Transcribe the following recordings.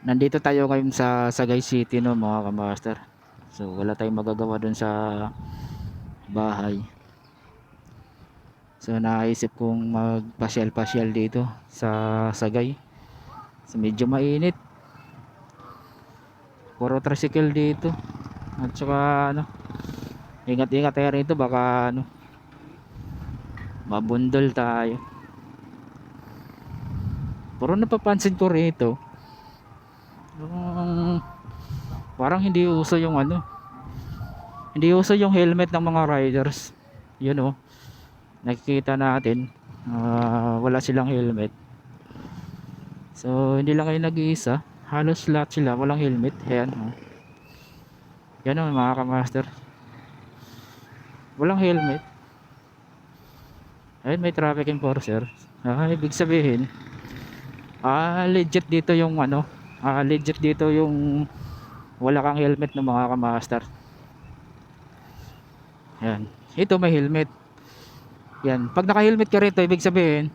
Nandito tayo ngayon sa Sagay City, no, mga kamaster. So wala tayong magagawa dun sa bahay. So naisip kong magpasyal-pasyal dito sa Sagay. So medyo mainit. Puro tricycle dito. At saka ano, ingat-ingat tayo rito, baka ano, mabundol tayo. Pero napapansin ko rito, um, parang hindi uso yung helmet ng mga riders. Yun oh, nakikita natin, wala silang helmet. So hindi lang kayo nag-iisa, halos lahat sila walang helmet. Ayan oh. Yan oh, mga kamaster, walang helmet. Ayun, may traffic enforcer. Ibig sabihin, legit dito yung ano, legit dito yung wala kang helmet ng mga kamaster. Yan, ito may helmet. Yan, pag naka-helmet ka rito, ibig sabihin,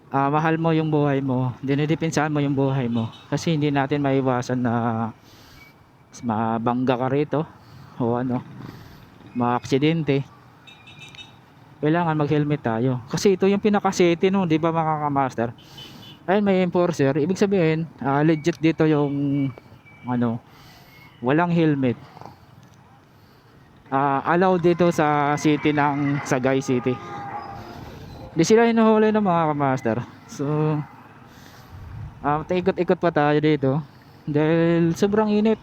mahal mo yung buhay mo, dinidepensahan mo yung buhay mo. Kasi hindi natin maiwasan na mabangga ka rito o ano, maaksidente. Kailangan mag-helmet tayo. Kasi ito yung pinaka-safety, no, 'di ba mga kamaster? Ayun, may enforcer, ibig sabihin, legit dito yung ano, walang helmet. Allowed dito sa city ng Sagay City. Hindi sila hinuhuli ng mga kamaster. So, ikot-ikot pa tayo dito dahil sobrang init.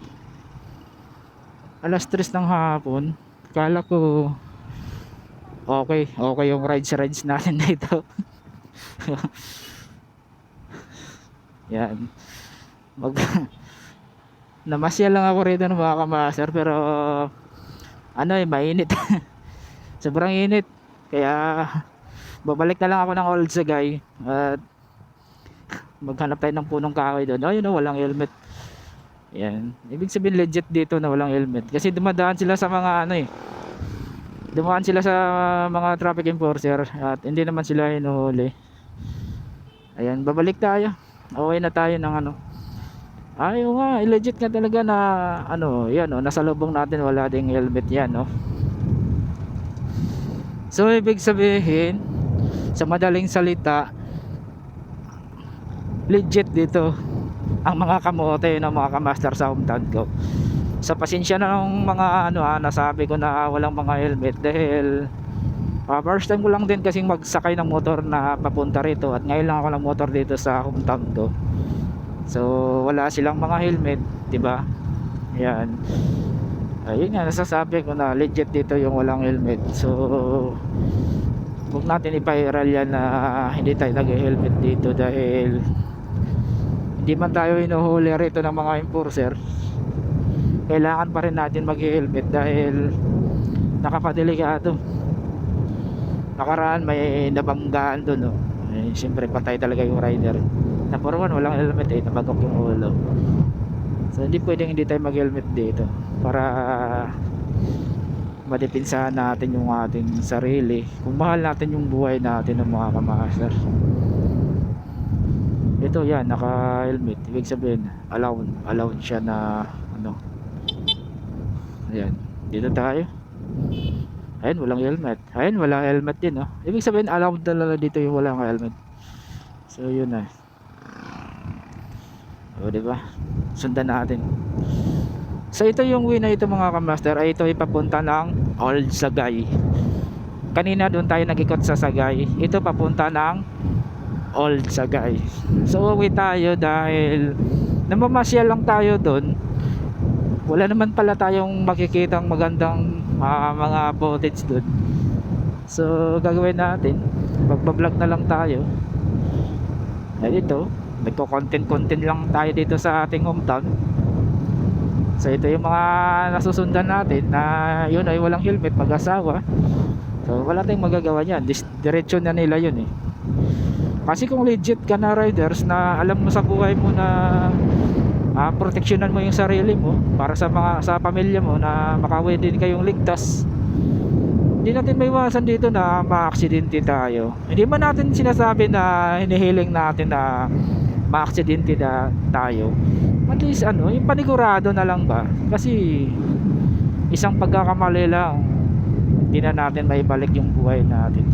Alas 3 ng hapon. Kala ko okay yung rides natin dito. Yan. Mag Namasyal lang ako rito ng mga kamaster, pero ano mainit. Sobrang init. Kaya babalik na lang ako ng Old Sagay at maghanap tayo ng punong kahoy doon. Ayun, walang helmet. Yan. Ibig sabihin legit dito na walang helmet. Kasi dumadaan sila sa mga ano dumaan sila sa mga traffic enforcer at hindi naman sila hinuhuli. Ayan, babalik tayo. Okay na tayo ng ano. Ayaw nga, legit nga talaga na ano, yan oh, nasa lubong natin wala ding helmet yan, no. So ibig sabihin, sa madaling salita, legit dito ang mga kamote ng mga kamaster sa hometown ko. Sa pasensya na ng mga ano, nasabi ko na walang mga helmet dahil first time ko lang din kasing magsakay ng motor na papunta rito at ngayon lang ako ng motor dito sa hometown ko. So wala silang mga helmet, 'di ba? Yan. Ayun nga, nasasabi ko na legit dito yung walang helmet. So huwag natin ipa-viral yan na hindi tayo nag-helmet dito dahil hindi man tayo hinuhuli rito ng mga enforcer. Kailangan pa rin natin mag-helmet dahil nakapadelikado. Nakaraan may nabanggaan doon, no. Siyempre patay talaga yung rider. Number 1, walang helmet, nabagok yung ulo. So hindi pwedeng hindi tayo mag-helmet dito para madepensahan natin yung ating sarili. Kung mahal natin yung buhay natin ng mga kamaster. Ito yan, naka-helmet. Ibig sabihin, allowed siya na ano. Ayan, dito tayo. Ayun, walang helmet. Ayun, walang helmet din, no. Ibig sabihin, allowed talaga dito yung walang helmet. So yun na. O, diba? Sundan natin. So ito yung way na ito mga kamaster, ay ito ipapunta ng Old Sagay. Kanina doon tayo nag-ikot sa Sagay. Ito papunta ng Old Sagay. So uwi tayo dahil namamasyal lang tayo doon. Wala naman pala tayong makikitang magandang mga footage doon. So gagawin natin, magbablog na lang tayo. Ay ito, nagko-content lang tayo dito sa ating hometown. So ito yung mga nasusundan natin na yun ay walang helmet, mag-asawa. So wala tayong magagawa niyan, diretso na nila yun eh. Kasi kung legit ka na riders na alam mo sa buhay mo na proteksyonan mo yung sarili mo para sa pamilya mo na makauwi din kayong ligtas, hindi natin maiwasan dito na maaksidente tayo. Hindi man natin sinasabi na hinihiling natin na maaksidente na tayo, At least ano, yung panigurado na lang ba? Kasi isang pagkakamali lang, hindi na natin maibalik yung buhay natin.